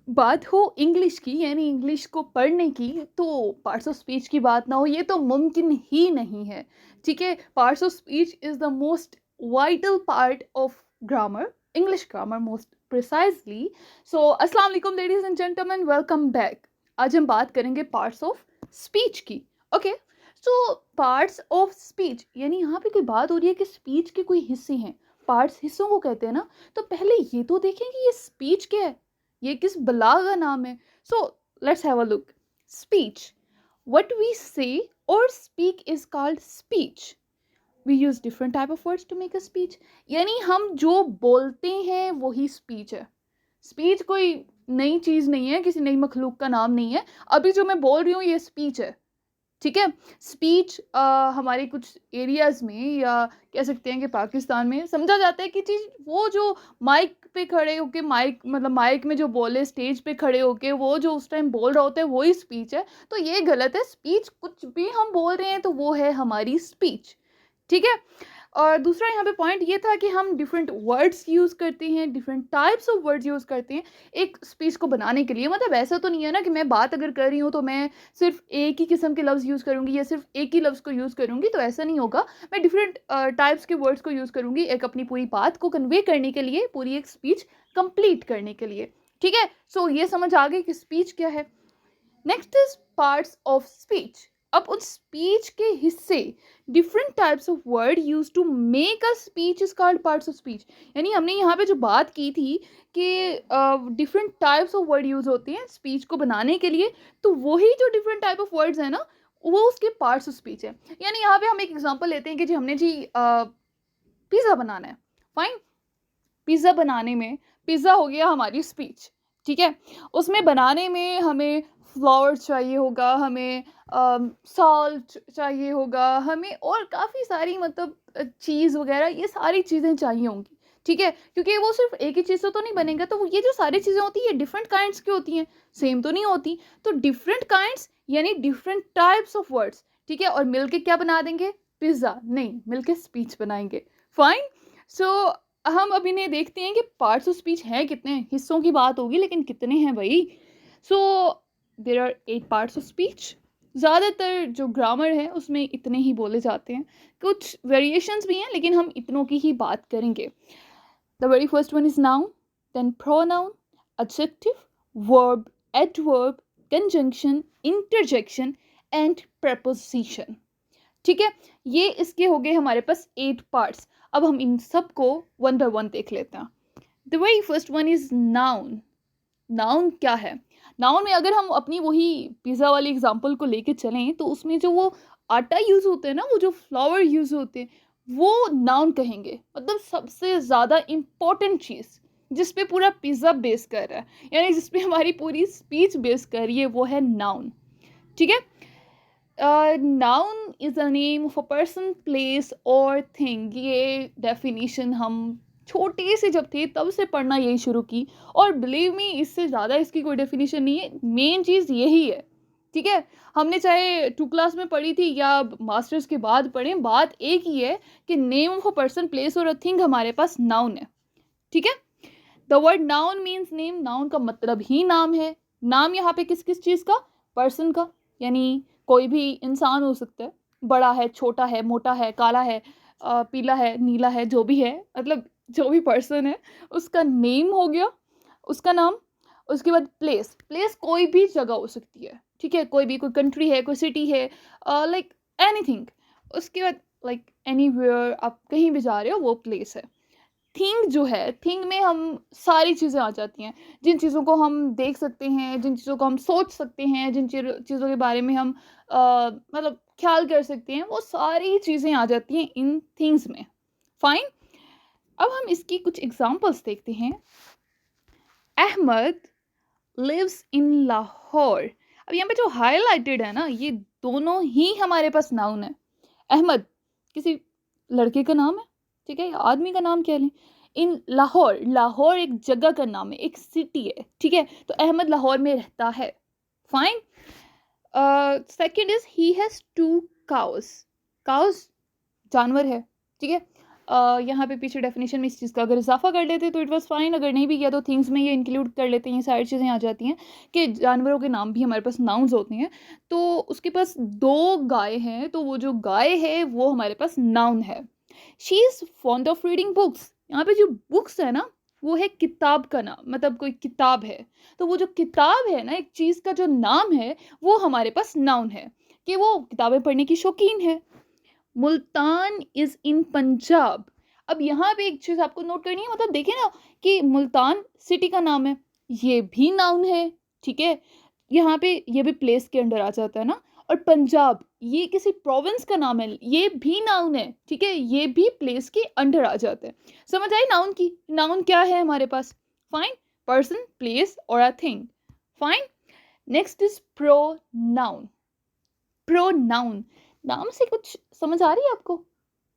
बात हो इंग्लिश की यानी इंग्लिश को पढ़ने की तो पार्ट्स ऑफ स्पीच की बात ना हो ये तो मुमकिन ही नहीं है। ठीक है, parts of speech is the most vital part of grammar, English grammar most precisely. So अस्सलाम वालेकुम ladies and gentleman, welcome back. आज हम बात करेंगे पार्ट्स ऑफ स्पीच की। Okay, so parts of speech यानी यहाँ पे कोई बात हो रही है कि स्पीच के कोई हिस्से हैं, पार्ट्स हिस्सों को कहते हैं ना। तो पहले ये तो देखें कि ये स्पीच क्या है, ये किस बला का नाम है। So let's have a look. Speech, what we say or speak is called speech. We use different type of words to make a speech. यानी हम जो बोलते हैं वही स्पीच है। स्पीच कोई नई चीज नहीं है, किसी नई मखलूक का नाम नहीं है। अभी जो मैं बोल रही हूँ ये स्पीच है। ठीक है, स्पीच हमारे कुछ एरियाज में या कह सकते हैं कि पाकिस्तान में समझा जाता है कि चीज़ वो जो माइक पे खड़े होके, माइक मतलब माइक में जो बोले, स्टेज पे खड़े होके वो जो उस टाइम बोल रहा होता है वही स्पीच है। तो ये गलत है। स्पीच कुछ भी हम बोल रहे हैं तो वो है हमारी स्पीच। ठीक है। और दूसरा यहाँ पे पॉइंट ये था कि हम डिफरेंट वर्ड्स यूज़ करते हैं, different types of words use करते हैं एक स्पीच को बनाने के लिए। मतलब ऐसा तो नहीं है ना कि मैं बात अगर कर रही हूँ तो मैं सिर्फ एक ही किस्म के लफ्ज़ यूज़ करूँगी या सिर्फ एक ही लफ्ज़ को यूज़ करूँगी, तो ऐसा नहीं होगा। मैं डिफरेंट टाइप्स के वर्ड्स को यूज़ करूँगी एक अपनी पूरी बात को कन्वे करने के लिए, पूरी एक स्पीच कंप्लीट करने के लिए। ठीक है, सो ये समझ आ गई कि स्पीच क्या है। Next is parts of speech. अब उन स्पीच के हिस्से, different types of word use to make a speech is called parts of speech. यानी हमने यहाँ पे जो बात की थी कि different types of word use होते हैं स्पीच को बनाने के लिए, तो वही जो डिफरेंट टाइप ऑफ वर्ड्स है ना, वो उसके पार्ट्स ऑफ स्पीच है। यानी यहाँ पे हम एक एग्जांपल लेते हैं कि जी हमने जी पिज़्ज़ा बनाना है। फाइन, पिज़्ज़ा बनाने में, पिज़्ज़ा हो गया हमारी स्पीच। ठीक है, उसमें बनाने में हमें फ्लावर चाहिए होगा, हमें सॉल्ट चाहिए होगा, हमें और काफ़ी सारी मतलब चीज़ वगैरह ये सारी चीज़ें चाहिए होंगी। ठीक है, क्योंकि वो सिर्फ एक ही चीज़ से तो नहीं बनेगा। तो ये जो सारी चीज़ें होती हैं ये डिफरेंट काइंड्स की होती हैं, सेम तो नहीं होती। तो डिफरेंट काइंड्स यानी डिफरेंट टाइप्स ऑफ वर्ड्स। ठीक है, और मिलके क्या बना देंगे? पिज़्ज़ा नहीं, मिलके स्पीच बनाएंगे। फाइन। सो हम अभी नहीं देखते हैं कि पार्ट्स ऑफ स्पीच हैं कितने, हिस्सों की बात होगी लेकिन कितने हैं भाई। So there are 8 parts of speech. ज़्यादातर जो ग्रामर है उसमें इतने ही बोले जाते हैं, कुछ वेरिएशंस भी हैं लेकिन हम इतनों की ही बात करेंगे। The very first one is noun, then pronoun, adjective, verb, adverb, conjunction, interjection and preposition. ठीक है, ये इसके हो गए हमारे पास 8 पार्ट्स। अब हम इन सब को वन बाय वन देख लेते हैं। The very first one is noun. Noun क्या है? नाउन में अगर हम अपनी वही पिज़्ज़ा वाली एग्जांपल को लेके चलें तो उसमें जो वो आटा यूज़ होते हैं ना, वो जो फ्लावर यूज़ होते हैं, वो नाउन कहेंगे। मतलब सबसे ज़्यादा इम्पोर्टेंट चीज़ जिस पे पूरा पिज़्ज़ा बेस कर रहा है, यानी जिस पे हमारी पूरी स्पीच बेस कर रही है, वो है नाउन। ठीक है, noun is a name of a person, place और थिंग। ये डेफिनेशन हम छोटे से जब थे तब से पढ़ना यही शुरू की, और बिलीव मी इससे ज़्यादा इसकी कोई डेफिनेशन नहीं है। मेन चीज़ यही है। ठीक है, हमने चाहे 2 क्लास में पढ़ी थी या मास्टर्स के बाद पढ़ें, बात एक ही है कि name of a person, place और अ थिंग हमारे पास नाउन है। ठीक है, the word noun means name. Noun का मतलब ही नाम है। नाम यहाँ पे किस किस चीज़ का? पर्सन का, यानी कोई भी इंसान हो सकता है, बड़ा है, छोटा है, मोटा है, काला है, पीला है, नीला है, जो भी है, मतलब जो भी पर्सन है उसका नेम हो गया, उसका नाम। उसके बाद प्लेस, प्लेस कोई भी जगह हो सकती है। ठीक है, कोई भी, कोई कंट्री है, कोई सिटी है, लाइक एनीथिंग। उसके बाद लाइक एनीवेयर, आप कहीं भी जा रहे हो वो प्लेस है। थिंग जो है, थिंग में हम सारी चीज़ें आ जाती हैं, जिन चीज़ों को हम देख सकते हैं, जिन चीज़ों को हम सोच सकते हैं, जिन चीज़ों के बारे में हम मतलब ख्याल कर सकते हैं, वो सारी चीज़ें आ जाती हैं इन थिंग्स में। फाइन, अब हम इसकी कुछ एग्जांपल्स देखते हैं। Ahmad lives in Lahore. अब यहाँ पे जो हाईलाइटेड है ना, ये दोनों ही हमारे पास नाउन है। अहमद किसी लड़के का नाम है, ठीक है, या आदमी का नाम कह लें। इन लाहौर, लाहौर एक जगह का नाम है, एक सिटी है। ठीक है, तो अहमद लाहौर में रहता है। Fine. Second is he has 2 cows. Cows जानवर है। ठीक है, यहाँ पे पीछे डेफिनेशन में इस चीज़ का अगर इजाफा कर लेते तो इट वाज फाइन, अगर नहीं भी किया तो थिंग्स में ये इंक्लूड कर लेते हैं, ये सारी चीज़ें आ जाती हैं कि जानवरों के नाम भी हमारे पास नाउन्स होते हैं। तो उसके पास 2 गाय हैं, तो वो जो गाय है वो हमारे पास नाउन है। She is fond of reading books. यहाँ पे जो बुक्स है ना, वो है किताब का नाम, मतलब कोई किताब है। तो वो जो किताब है ना, एक चीज़ का जो नाम है, वो हमारे पास नाउन है कि वो किताबें पढ़ने की शौकीन है। Multan is in Punjab. अब यहाँ पे एक चीज़ आपको नोट करनी है, मतलब देखिए ना कि मुल्तान सिटी का नाम है, ये भी नाउन है, ठीक है? यहाँ पे ये भी प्लेस के अंडर आ जाता है ना। और पंजाब ये किसी प्रोविंस का नाम है, ये भी नाउन है, ठीक है? ये भी प्लेस के अंडर आ जाता है। समझ आई नाउन की? नाउन क्या है हमारे पास? फाइन, पर्सन, प्लेस और a thing. Fine. Next is pronoun. Pronoun नाम से कुछ समझ आ रही है आपको?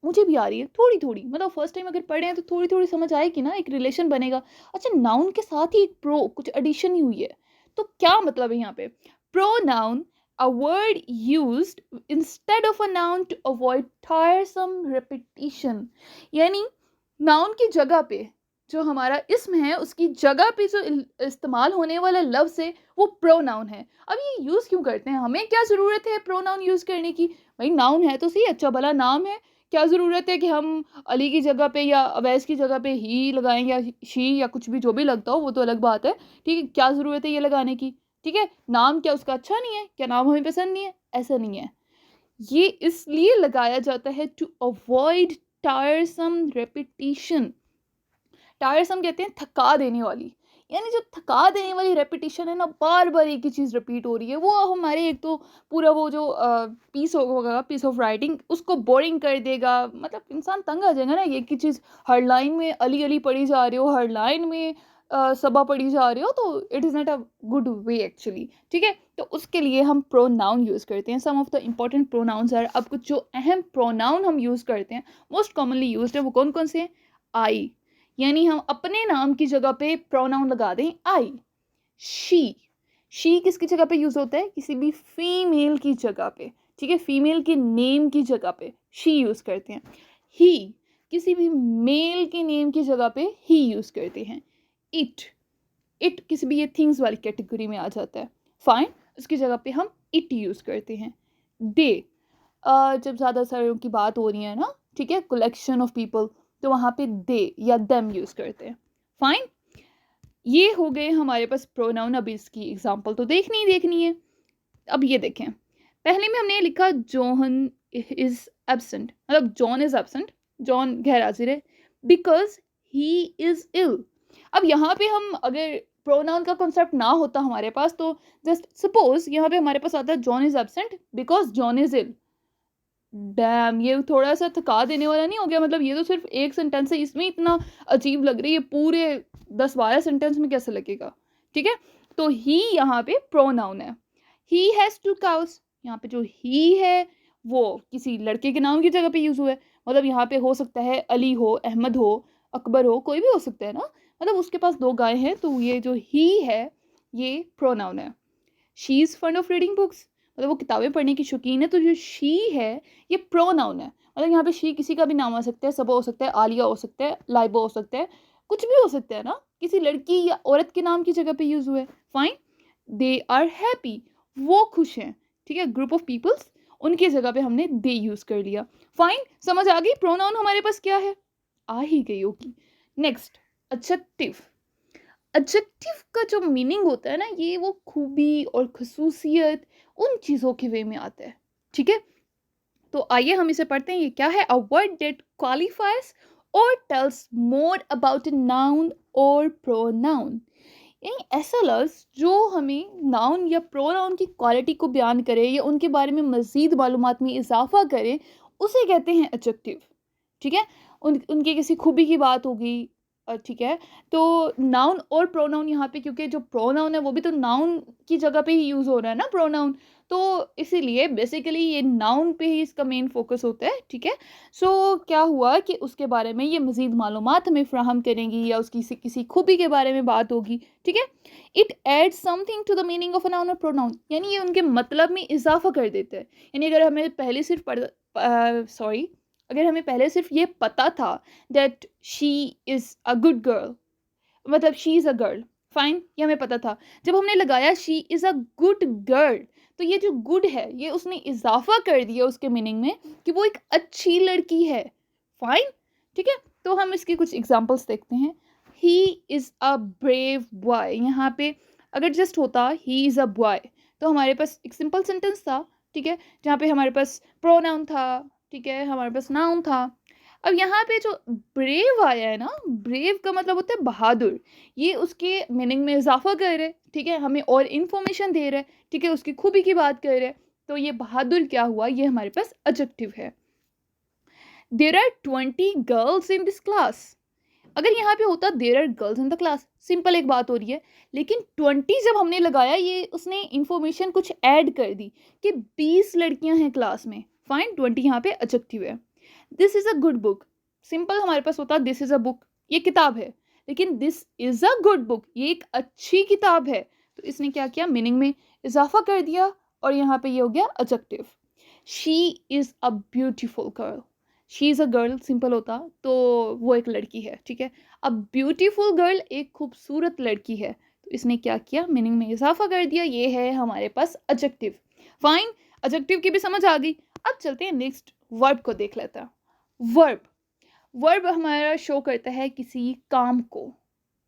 मुझे भी आ रही है थोड़ी थोड़ी, मतलब फर्स्ट टाइम अगर पढ़े हैं तो थोड़ी थोड़ी समझ आएगी ना, एक रिलेशन बनेगा। अच्छा, नाउन के साथ ही एक प्रो कुछ एडिशन ही हुई है, तो क्या मतलब है यहाँ पे? Pronoun, a word used instead of a noun to avoid tiresome repetition. यानी नाउन की जगह पे जो हमारा इस्म है, उसकी जगह पे जो इस्तेमाल होने वाला लफ्ज़ है, वो प्रोनाउन है। अब ये यूज़ क्यों करते हैं? हमें क्या ज़रूरत है प्रोनाउन यूज़ करने की? भाई नाउन है तो सही, अच्छा भला नाम है, क्या ज़रूरत है कि हम अली की जगह पे या अवैस की जगह पे ही लगाएं या शी या कुछ भी जो भी लगता हो, वो तो अलग बात है, ठीक है? क्या ज़रूरत है ये लगाने की? ठीक है, नाम क्या उसका अच्छा नहीं है? क्या नाम हमें पसंद नहीं है? ऐसा नहीं है। ये इसलिए लगाया जाता है to avoid tiresome repetition. Tiresome कहते हैं थका देने वाली, यानी जो थका देने वाली रेपिटेशन है ना, बार बार एक ही चीज़ रिपीट हो रही है, वो हमारे एक तो पूरा वो जो पीस होगा, पीस ऑफ राइटिंग, उसको बोरिंग कर देगा। मतलब इंसान तंग आ जाएगा ना, एक ही चीज़ हर लाइन में अली अली पढ़ी जा रही हो, हर लाइन में सबा पढ़ी जा रही हो, तो it is not a good way actually. ठीक है, तो उसके लिए हम प्रोनाउन यूज़ करते हैं। Some of the important pronouns are, अब कुछ जो अहम प्रोनाउन हम यूज़ करते हैं, मोस्ट कॉमनली यूज्ड है, वो कौन कौन से हैं? आई, यानी हम अपने नाम की जगह पे प्रोनाउन लगा दें आई। शी, शी किसकी जगह पे यूज होता है? किसी भी फीमेल की जगह पे, ठीक है? फीमेल के नेम की जगह पे शी यूज करते हैं। ही, किसी भी मेल के नेम की जगह पे ही यूज करते हैं। इट, इट किसी भी ये थिंग्स वाली कैटेगरी में आ जाता है। फाइन, उसकी जगह पे हम इट यूज करते हैं। दे, जब ज़्यादा सारों की बात हो रही है ना, ठीक है, कलेक्शन ऑफ पीपल, तो वहाँ पे दे या देम यूज़ करते हैं। फाइन, ये हो गए हमारे पास प्रोनाउन। अब इसकी एग्जांपल तो देखनी है। अब ये देखें, पहले में हमने लिखा जॉन इज एब्सेंट, मतलब जॉन इज एब्सेंट, जॉन गैर हाजिर है, बिकॉज ही इज इल। अब यहाँ पे हम अगर प्रोनाउन का कॉन्सेप्ट ना होता हमारे पास, तो जस्ट सपोज यहाँ पे हमारे पास आता है John is absent because John is ill. डैम, ये थोड़ा सा थका देने वाला नहीं हो गया? मतलब ये तो सिर्फ एक सेंटेंस है, इसमें इतना अजीब लग रही है, पूरे 10-12 सेंटेंस में कैसे लगेगा? ठीक है, तो ही यहाँ पे प्रोनाउन है। ही हैज़ 2 काउस, यहाँ पे जो ही है वो किसी लड़के के नाम की जगह पे यूज हुआ है। मतलब यहाँ पे हो सकता है अली हो, अहमद हो, अकबर हो, कोई भी हो सकता है ना। मतलब उसके पास 2 गाय हैं, तो ये जो ही है ये प्रोनाउन है। She is fund of reading books, मतलब वो किताबें पढ़ने की शौकीन है, तो जो शी है ये प्रोनाउन है। मतलब यहाँ पे शी किसी का भी नाम आ सकता है, सबा हो सकता है, आलिया हो सकता है, लाइबा हो सकता है, कुछ भी हो सकता है ना, किसी लड़की या औरत के नाम की जगह पे यूज हुआ है। फाइन, दे आर हैप्पी, वो खुश हैं, ठीक है? ग्रुप ऑफ पीपल्स, उनकी जगह पे हमने दे यूज कर लिया। फाइन, समझ आ गई प्रोनाउन हमारे पास क्या है? आ ही गई होगी। Next, adjective. एडजेक्टिव का जो मीनिंग होता है ना, ये वो खूबी और खसूसियत, उन चीज़ों के वे में आता है, ठीक है? तो आइए हम इसे पढ़ते हैं। ये क्या है? A word that qualifies or tells more about a noun or pronoun. यानी ऐसा लफ्ज़ जो हमें नाउन या प्रोनाउन की क्वालिटी को बयान करे या उनके बारे में मज़ीद मालूमात में इजाफा करे, उसे कहते हैं एडजेक्टिव। ठीक है, उनकी किसी खूबी की बात होगी, ठीक है। तो नाउन और प्रोनाउन यहाँ पे, क्योंकि जो प्रोनाउन है वो भी तो नाउन की जगह पे ही यूज़ हो रहा है ना, प्रोनाउन, तो इसीलिए बेसिकली ये नाउन पे ही इसका मेन फोकस होता है। ठीक है, सो क्या हुआ कि उसके बारे में ये मज़ीद मालूमात हमें फ्राहम करेंगी या उसकी किसी खूबी के बारे में बात होगी। ठीक है, it add something to the meaning of a noun or pronoun, यानी ये उनके मतलब में इजाफा कर देता है। यानी अगर हमें पहले सिर्फ अगर हमें पहले सिर्फ ये पता था that she is a good girl, मतलब she is a girl, fine, ये हमें पता था। जब हमने लगाया she is a good girl, तो ये जो गुड है ये उसने इजाफा कर दिया उसके मीनिंग में कि वो एक अच्छी लड़की है, फाइन, ठीक है। तो हम इसकी कुछ एग्जांपल्स देखते हैं। He is a brave boy, यहाँ पे अगर जस्ट होता ही इज़ अ बॉय तो हमारे पास एक सिंपल सेंटेंस था, ठीक है, जहाँ पे हमारे पास प्रोनाउन था, ठीक है, हमारे पास नाउन था। अब यहाँ पे जो ब्रेव आया है ना, ब्रेव का मतलब होता है बहादुर, ये उसके मीनिंग में इजाफा कर रहे हैं, ठीक है, हमें और इन्फॉर्मेशन दे रहा है, ठीक है, उसकी खूबी की बात कर रहे हैं। तो ये बहादुर क्या हुआ, ये हमारे पास एडजेक्टिव है। There are 20 girls in this class, अगर यहाँ पे होता there are girls in the class, simple एक बात हो रही है, लेकिन 20 जब हमने लगाया ये उसने इंफॉर्मेशन कुछ ऐड कर दी कि 20 लड़कियां हैं क्लास में, फाइन, 20 यहाँ पे एडजेक्टिव है। This is a good book, simple हमारे पास होता दिस इज़ अ बुक, ये किताब है, लेकिन this is a good book, ये एक अच्छी किताब है, तो इसने क्या किया, मीनिंग में इजाफा कर दिया, और यहाँ पे ये हो गया adjective. She is a beautiful girl, she is a girl simple होता तो वो एक लड़की है, ठीक है। अब ब्यूटीफुल गर्ल एक खूबसूरत लड़की है, तो इसने क्या किया, मीनिंग में इजाफा कर दिया, ये है हमारे पास एडजेक्टिव, फाइन, एडजेक्टिव की भी समझ आ गई। अब चलते हैं नेक्स्ट वर्ब को देख लेते हैं। वर्ब, वर्ब हमारा शो करता है किसी काम को,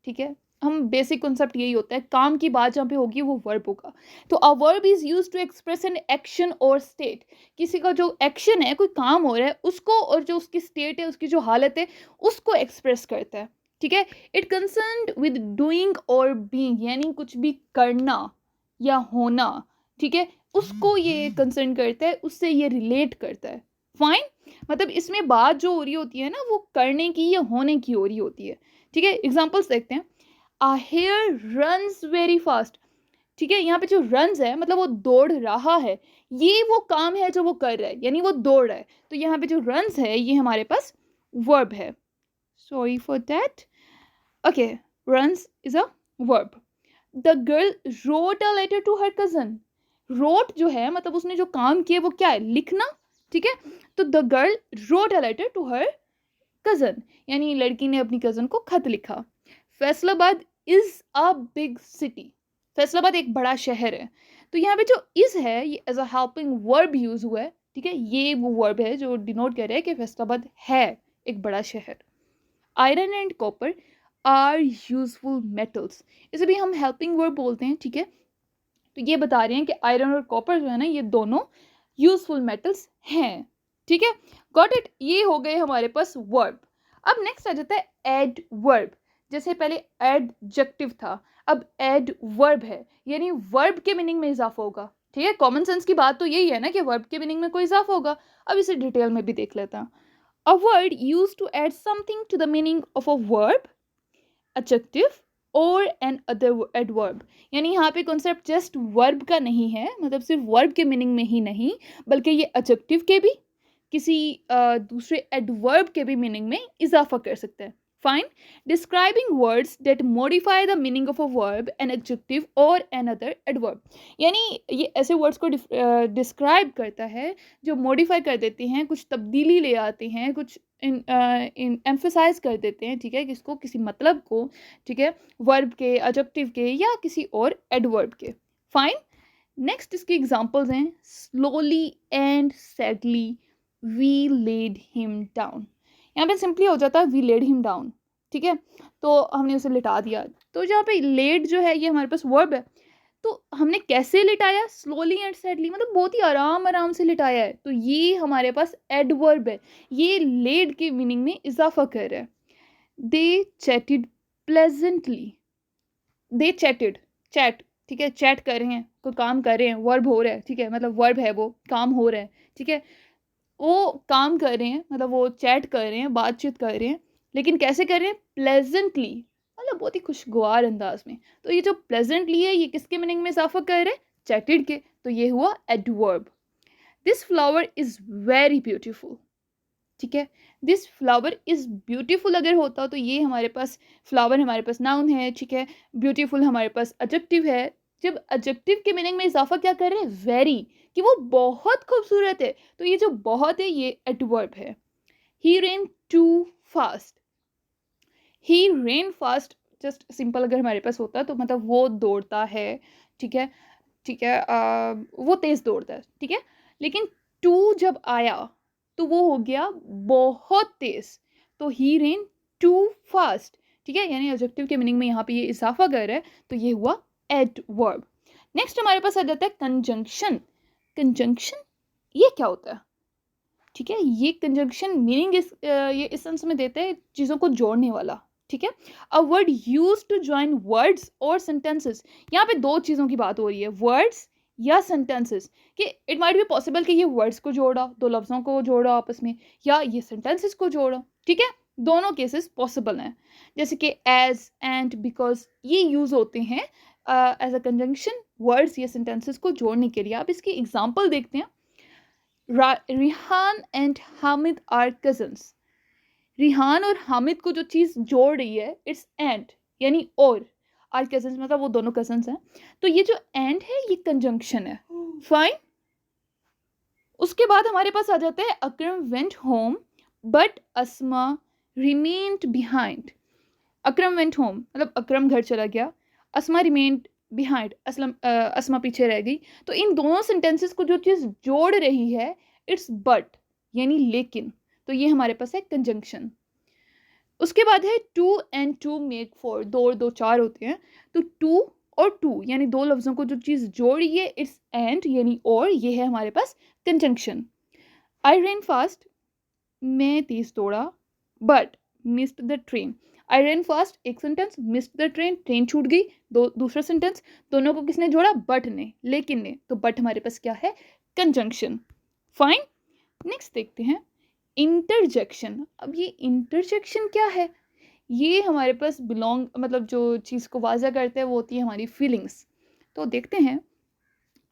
ठीक है, हम बेसिक कॉन्सेप्ट यही होता है, काम की बात जहाँ पे होगी वो वर्ब होगा। तो a verb is use to express an action or state, किसी का जो एक्शन है, कोई काम हो रहा है उसको, और जो उसकी स्टेट है, उसकी जो हालत है, उसको एक्सप्रेस करता है, ठीक है। इट कंसर्न विद डूइंग और बीइंग, यानी कुछ भी करना या होना, ठीक है, उसको ये कंसर्न करता है, उससे ये रिलेट करता है, फाइन। मतलब इसमें बात जो हो रही होती है ना, वो करने की या होने की हो रही होती है, ठीक है। एग्जाम्पल्स देखते हैं। A hare runs very fast, ठीक है, यहाँ पे जो runs है मतलब वो दौड़ रहा है, ये वो काम है जो वो कर रहा है, यानी वो दौड़ रहा है, तो यहाँ पे जो runs है ये हमारे पास verb है, sorry for that, okay, runs is a verb। The girl wrote a letter to her cousin, wrote जो है मतलब उसने जो काम किया वो क्या है, लिखना, ठीक है। तो the girl wrote a letter to her cousin, यानी लड़की ने अपनी कजन को खत लिखा। Faisalabad is a big city, Faisalabad एक बड़ा शहर है, तो यहाँ पे जो इज है ये as a helping verb use हुआ है, ठीक है, ये वो वर्ब है जो डिनोट कर रहा है कि फैसलाबाद है एक बड़ा शहर। Iron and copper are useful metals, इसे भी हम हेल्पिंग वर्ब बोलते हैं, ठीक है। तो ये बता रहे हैं कि आयरन और कॉपर जो है ना, ये दोनों यूजफुल मेटल्स हैं, ठीक है, गॉट इट, ये हो गए हमारे पास वर्ब। अब नेक्स्ट आ जाता है एडवर्ब, जैसे पहले एडजेक्टिव था, अब एडवर्ब है, यानी वर्ब के मीनिंग में इजाफा होगा, ठीक है। कॉमन सेंस की बात तो यही है ना कि वर्ब के मीनिंग में कोई इजाफा होगा। अब इसे डिटेल में भी देख लेता हूँ। A word use to add something to the meaning of a verb, adjective or another adverb, यानी यहाँ पे कॉन्सेप्ट जस्ट वर्ब का नहीं है, मतलब सिर्फ वर्ब के मीनिंग में ही नहीं, बल्कि ये एडजेक्टिव के भी, किसी दूसरे एडवर्ब के भी मीनिंग में इजाफा कर सकता है, fine. Describing words that modify the meaning of a verb, an adjective और एन अदर एडवर्ब, यानी ये ऐसे वर्ड्स को डिस्क्राइब करता है जो मॉडिफाई कर देते हैं, कुछ तब्दीली ले आते हैं, कुछ एम्फेसाइज कर देते हैं, ठीक है, किसको, किसी मतलब को, ठीक है, वर्ब के, एडजेक्टिव के या किसी और एडवर्ब के, फाइन। नेक्स्ट इसकी एग्जांपल्स हैं, slowly and sadly we led him down, यहाँ पे सिंपली हो जाता है वी लेड हिम डाउन, ठीक है, तो हमने उसे लिटा दिया। तो जहाँ पे लेड जो है ये हमारे पास वर्ब है, तो हमने कैसे लिटाया, स्लोली एंड सैडली, मतलब बहुत ही आराम आराम से लिटाया है, तो ये हमारे पास एडवर्ब है, ये लेड के मीनिंग में इजाफा कर रहा है। दे चैटेड प्लेजेंटली, दे चैटेड, चैट, ठीक है, चैट कर रहे हैं, कोई काम कर रहे हैं, वर्ब हो रहा है, ठीक है, मतलब वर्ब है, वो काम हो रहा है, ठीक है, वो काम कर रहे हैं, मतलब वो चैट कर रहे हैं, बातचीत कर रहे हैं, लेकिन कैसे कर रहे हैं, प्लेजेंटली, मतलब बहुत ही खुशगवार अंदाज में। तो ये जो प्लेजेंटली है ये किसके मीनिंग में इजाफा कर रहे हैं, चैटेड के, तो ये हुआ adverb. This flower is very beautiful, ठीक है, दिस फ्लावर इज ब्यूटीफुल अगर होता तो ये हमारे पास फ्लावर हमारे पास नाउन है, ठीक है, ब्यूटीफुल हमारे पास एडजेक्टिव है। जब एडजेक्टिव के मीनिंग में इजाफा क्या कर रहे हैं, वेरी, कि वो बहुत खूबसूरत है, तो ये जो बहुत है ये एडवर्ब है। He ran too fast, he ran fast just simple अगर हमारे पास होता तो मतलब वो दौड़ता है, ठीक है, ठीक है, वो तेज दौड़ता है, ठीक है। लेकिन टू जब आया तो वो हो गया बहुत तेज, तो ही रेन टू फास्ट, ठीक है, यानी एडजेक्टिव के मीनिंग में यहाँ पे ये इजाफा कर रहा है, तो ये हुआ एडवर्ब। नेक्स्ट हमारे पास आ जाता है कंजंक्शन। कंजंक्शन ये क्या होता है, ठीक है, ये कंजंक्शन मीनिंग ये इस सेंस में देते हैं चीज़ों को जोड़ने वाला, ठीक है। A word use to join words or sentences, यहाँ पे दो चीज़ों की बात हो रही है, वर्ड्स या सेंटेंसेस, कि इट माइट बी पॉसिबल कि ये वर्ड्स को जोड़ा, दो लफ्ज़ों को जोड़ा आपस में, या ये सेंटेंसेस को जोड़ा, ठीक है, दोनों केसेस पॉसिबल हैं। जैसे कि एज, एंड, बिकॉज, ये यूज़ होते हैं एज अ कंजंक्शन वर्ड्स या सेंटेंसेस को जोड़ने के लिए। आप इसकी एग्जाम्पल देखते हैं। Rihan and Hamid are cousins, Rihan और हामिद को जो चीज़ जोड़ रही है इट्स एंड, यानी और, आर कजन्स मतलब वो दोनों कजन्स हैं, तो ये जो एंड है ये कंजंक्शन है, फाइन। उसके बाद हमारे पास आ जाता है Akram went home but Asma remained behind. Akram went home मतलब अकरम घर चला गया, अस्मा रिमेन्ड बिहाइंड, अस्मा पीछे रह गई। तो इन दोनों सेंटेंसेस को जो चीज़ जोड़ रही है इट्स बट, यानी लेकिन, तो ये हमारे पास है कंजंक्शन। उसके बाद है two and two make four, दो और दो चार होते हैं, तो टू और टू यानी दो लफ्ज़ों को जो चीज़ जोड़ रही है इट्स एंड, यानी और, ये है हमारे पास कंजंक्शन। आई रेन फास्ट, मैं तेज दौड़ा, but missed the train. I ran fast एक sentence, missed the train, train छूट गई, दूसरा सेंटेंस, दोनों को किसने जोड़ा, बट ने, लेकिन ने, तो बट हमारे पास क्या है, कंजंक्शन, फाइन। नेक्स्ट देखते हैं इंटरजेक्शन। अब ये इंटरजेक्शन क्या है, ये हमारे पास बिलोंग मतलब जो चीज़ को वाज़ा करते हैं वो होती है हमारी फीलिंग्स। तो देखते हैं,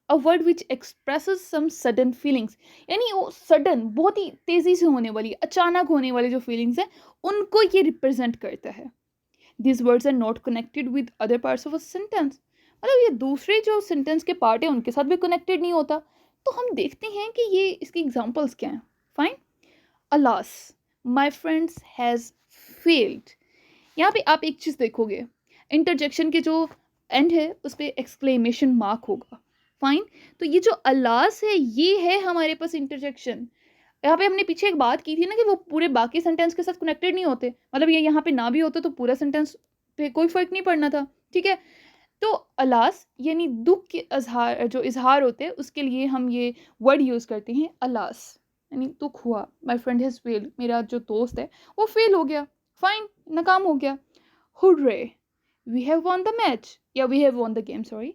a word which expresses some sudden feelings, यानी वो सडन बहुत ही तेज़ी से होने वाली, अचानक होने वाली जो फीलिंग्स हैं उनको ये रिप्रेजेंट करता है। This words are not connected with other parts of a sentence, मतलब ये दूसरे जो सेंटेंस के पार्ट हैं उनके साथ भी कनेक्टेड नहीं होता। तो हम देखते हैं कि ये इसकी एग्जाम्पल्स क्या हैं, fine. Alas my friends has failed, यहाँ पे आप एक चीज़ देखोगे, इंटरजेक्शन के जो एंड है उस पर एक्सक्लेमेशन मार्क होगा, फाइन। तो ये जो अलास है ये है हमारे पास इंटरजेक्शन। यहाँ पे हमने पीछे एक बात की थी ना कि वो पूरे बाकी सेंटेंस के साथ कनेक्टेड नहीं होते, मतलब ये यहाँ पे ना भी होते तो पूरा सेंटेंस पे कोई फर्क नहीं पड़ना था, ठीक है। तो अलास यानी दुख के इजहार, जो इजहार होते हैं उसके लिए हम ये वर्ड यूज़ करते हैं अलास, यानी दुख हुआ, माई फ्रेंड हैज़ फेल्ड, मेरा जो दोस्त है वो फेल हो गया, फाइन, नाकाम हो गया। Hurray we have won the match, या we have won the game, sorry.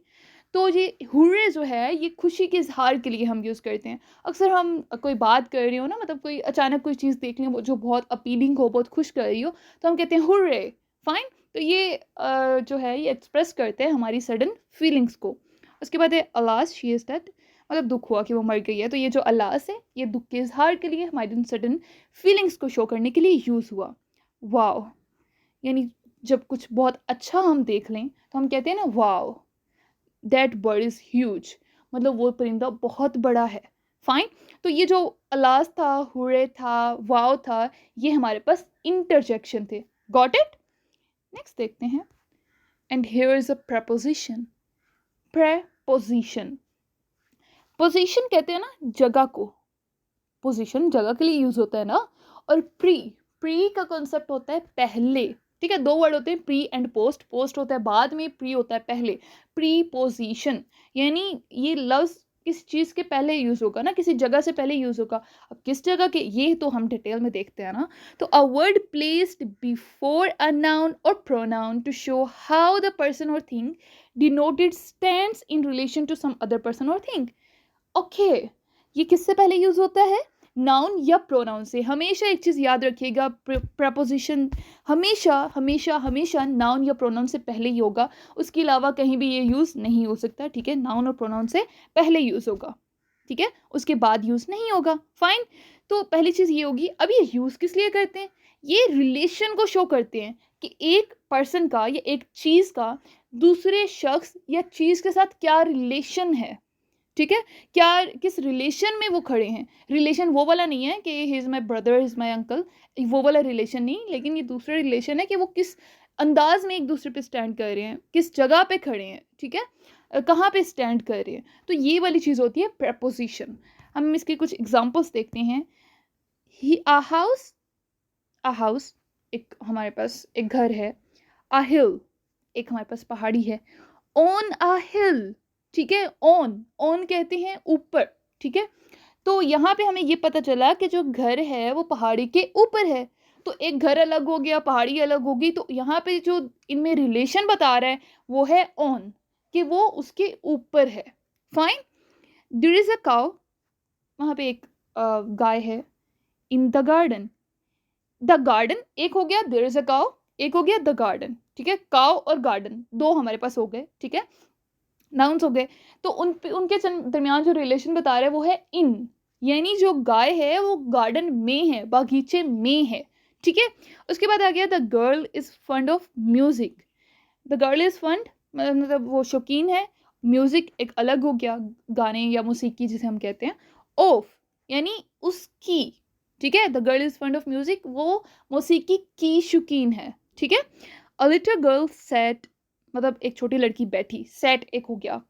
तो ये हुर्रे जो है ये खुशी के इजहार के लिए हम यूज़ करते हैं। अक्सर हम कोई बात कर रही हो ना, मतलब कोई अचानक कोई चीज़ देख लें जो बहुत अपीलिंग हो, बहुत खुश कर रही हो, तो हम कहते हैं हुर्रे, फाइन। तो ये जो है ये एक्सप्रेस करते हैं हमारी सडन फीलिंग्स को। उसके बाद है अलास शी इज़ डेड, मतलब दुख हुआ कि वो मर गई है, तो ये जो अलास है ये दुख के इजहार के लिए हमारी सडन फीलिंग्स को शो करने के लिए यूज़ हुआ। वाओ, यानी जब कुछ बहुत अच्छा हम देख लें तो हम कहते हैं ना wow that bird is huge, मतलब वो परिंदा बहुत बड़ा है, फाइन। तो ये जो अलास था, हुर्रे था, वाओ था, ये हमारे पास इंटरजेक्शन थे, गॉट इट। नेक्स्ट देखते हैं, and here is a preposition. Preposition, position कहते हैं ना जगह को, पोजीशन जगह के लिए यूज होता है ना। और प्री, प्री का कॉन्सेप्ट होता है पहले, ठीक है, दो वर्ड होते हैं प्री एंड पोस्ट, पोस्ट होता है बाद में, प्री होता है पहले। प्री पोजीशन यानी ये लफ्ज किस चीज़ के पहले यूज़ होगा ना, किसी जगह से पहले यूज़ होगा। अब किस जगह के ये तो हम डिटेल में देखते हैं ना। तो a word placed before a noun or pronoun to show how the person or thing denoted stands in relation to some other person or thing. Okay, ये किससे पहले यूज़ होता है, नाउन या प्रोनाउन से। हमेशा एक चीज़ याद रखिएगा, प्रपोजिशन हमेशा हमेशा हमेशा नाउन या प्रोनाउन से पहले ही होगा, उसके अलावा कहीं भी ये यूज़ नहीं हो सकता, ठीक है। नाउन और प्रोनाउन से पहले यूज़ होगा, ठीक है, उसके बाद यूज़ नहीं होगा, फाइन। तो पहली चीज़ ये होगी। अब ये यूज़ किस लिए करते हैं, ये रिलेशन को शो करते हैं कि एक पर्सन का या एक चीज़ का दूसरे शख्स या चीज़ के साथ क्या रिलेशन है, ठीक है, क्या किस रिलेशन में वो खड़े हैं। रिलेशन वो वाला नहीं है कि he is my brother, is my uncle, वो वाला रिलेशन नहीं, लेकिन ये दूसरा रिलेशन है कि वो किस अंदाज में एक दूसरे पे स्टैंड कर रहे हैं, किस जगह पे खड़े हैं, ठीक है, कहाँ पे स्टैंड कर रहे हैं। तो ये वाली चीज़ होती है प्रपोजिशन। हम इसके कुछ एग्जाम्पल्स देखते हैं। ही अ हाउस, एक हमारे पास एक घर है। अ हिल, एक हमारे पास पहाड़ी है। ऑन अ हिल, ठीक है, ऑन ऑन कहते हैं ऊपर, ठीक है। तो यहाँ पे हमें ये पता चला कि जो घर है वो पहाड़ी के ऊपर है। तो एक घर अलग हो गया, पहाड़ी अलग होगी, तो यहाँ पे जो इनमें रिलेशन बता रहा है वो है ऑन, कि वो उसके ऊपर है। Fine. There is a cow, वहाँ पे एक गाय है। In the garden, the garden एक हो गया, देयर इज अ काउ एक हो गया, द गार्डन, ठीक है। काउ और गार्डन दो हमारे पास हो गए, ठीक है, नाउन्स हो गए। तो उनके दरमियान जो रिलेशन बता रहा है वो है इन, यानी जो गाय है वो गार्डन में है, बागीचे में है, ठीक है। उसके बाद आ गया the girl is fund of music. The girl is fund मतलब वो शौकीन है। म्यूजिक एक अलग हो गया, गाने या मौसीकी जिसे हम कहते हैं। ऑफ यानी उसकी, ठीक है। The girl is fund of music, वो मौसीकी की शौकीन है, ठीक है। अ लिटिल गर्ल सेट, मतलब एक छोटी लड़की बैठी, सेट एक हो गया।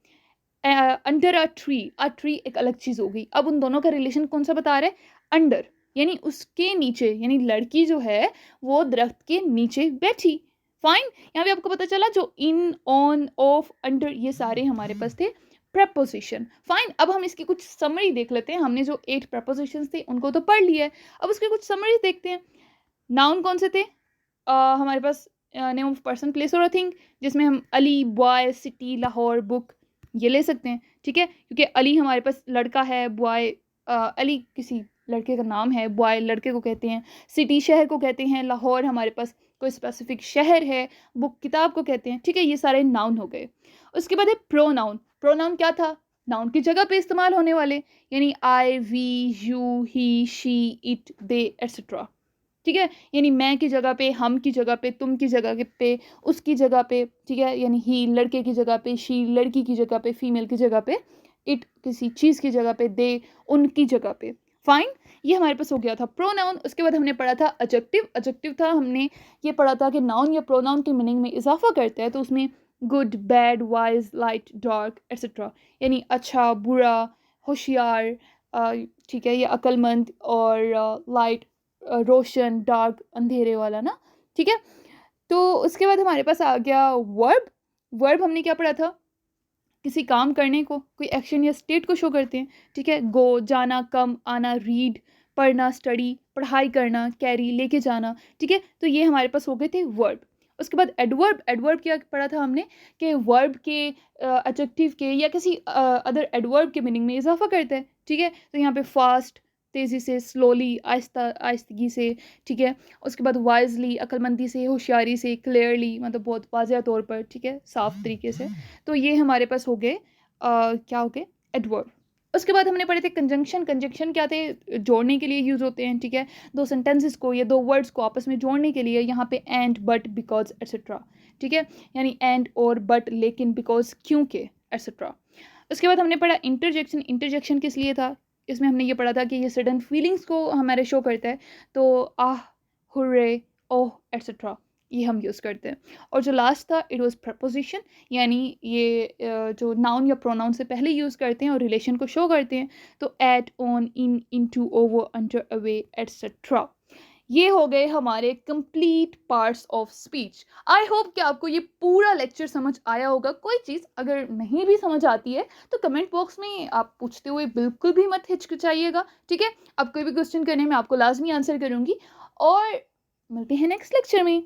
अंडर अ ट्री एक अलग चीज हो गई। अब उन दोनों का रिलेशन कौन सा बता रहा है, अंडर, यानी उसके नीचे, यानी लड़की जो है वो दरख्त के नीचे बैठी। फाइन। यहाँ पे आपको पता चला जो इन, ऑन, ऑफ, अंडर ये सारे हमारे पास थे प्रपोजिशन। फाइन। अब हम इसकी कुछ समरी देख लेते हैं। हमने जो 8 प्रपोजिशन थे उनको तो पढ़ लिया है, अब उसकी कुछ समरी देखते हैं। नाउन कौन से थे, हमारे पास नेम ऑफ पर्सन, प्लेस और थिंग, जिसमें हम Ali, boy, city, Lahore, book ये ले सकते हैं, ठीक है। क्योंकि अली हमारे पास लड़का है, बॉय अली किसी लड़के का नाम है, बॉय लड़के को कहते हैं, सिटी शहर को कहते हैं, लाहौर हमारे पास कोई स्पेसिफिक शहर है, बुक किताब को कहते हैं, ठीक है। ये सारे नाउन हो गए। उसके बाद है प्रोनाउन। प्रोनाउन क्या था, नाउन की जगह पे इस्तेमाल होने वाले, यानी I, we, you, he, she, it, they etcetera, ठीक है। यानी मैं की जगह पे, हम की जगह पे, तुम की जगह पे, उसकी जगह पे, ठीक है। यानी ही लड़के की जगह पे, शी लड़की की जगह पे, फीमेल की जगह पे, इट किसी चीज़ की जगह पे, दे उनकी जगह पे। फाइन। ये हमारे पास हो गया था प्रोनाउन। उसके बाद हमने पढ़ा था एडजेक्टिव। एडजेक्टिव था, हमने ये पढ़ा था कि नाउन या प्रोनाउन के मीनिंग में इजाफा करता है, तो उसमें good, bad, wise, light, dark etcetera, यानी अच्छा, बुरा, होशियार, ठीक है, या अक्लमंद, और लाइट रोशन, डार्क अंधेरे वाला ना, ठीक है। तो उसके बाद हमारे पास आ गया वर्ब। वर्ब हमने क्या पढ़ा था, किसी काम करने को, कोई एक्शन या स्टेट को शो करते हैं, ठीक है। गो जाना, कम आना, रीड पढ़ना, स्टडी पढ़ाई करना, कैरी लेके जाना, ठीक है। तो ये हमारे पास हो गए थे वर्ब। उसके बाद एडवर्ब। एडवर्ब क्या पढ़ा था हमने, कि वर्ब के, एडजेक्टिव के या किसी अदर एडवर्ब के मीनिंग में इजाफा करता है, ठीक है। तो यहाँ पे फास्ट तेज़ी से, स्लोली आहिस्ता आहिस्तगी से, ठीक है। उसके बाद वाइजली अक्लमंदी से, होशियारी से, क्लियरली मतलब बहुत वाज़ह तौर पर, ठीक है, साफ तरीके से। तो ये हमारे पास हो गए क्या हो गए, एडवर्ब। उसके बाद हमने पढ़े थे कंजंक्शन। कंजंक्शन क्या थे, जोड़ने के लिए यूज़ होते हैं, ठीक है। दो सेंटेंसेस को या दो वर्ड्स को आपस में जोड़ने के लिए, यहाँ पे एंड, बट, बिकॉज एट्सेट्रा, ठीक है। यानी एंड और बट, लेकिन, बिकॉज क्योंकि एट्सेट्रा। उसके बाद हमने पढ़ा इंटरजेक्शन। इंटरजेक्शन किस लिए था, इसमें हमने ये पढ़ा था कि ये सडन फीलिंग्स को हमारे शो करता है, तो आह, हुर्रे, ओह एट्सेट्रा ये हम यूज़ करते हैं। और जो लास्ट था इट वाज प्रपोजिशन, यानी ये जो नाउन या प्रोनाउन से पहले यूज़ करते हैं और रिलेशन को शो करते हैं, तो at, on, in, into, over, under, away etcetera. ये हो गए हमारे complete parts of speech. I hope कि आपको ये पूरा लेक्चर समझ आया होगा। कोई चीज़ अगर नहीं भी समझ आती है तो कमेंट बॉक्स में आप पूछते हुए बिल्कुल भी मत हिचकिचाइएगा, ठीक है। अब कोई भी क्वेश्चन करने में आपको लाजमी आंसर करूँगी, और मिलते हैं नेक्स्ट लेक्चर में।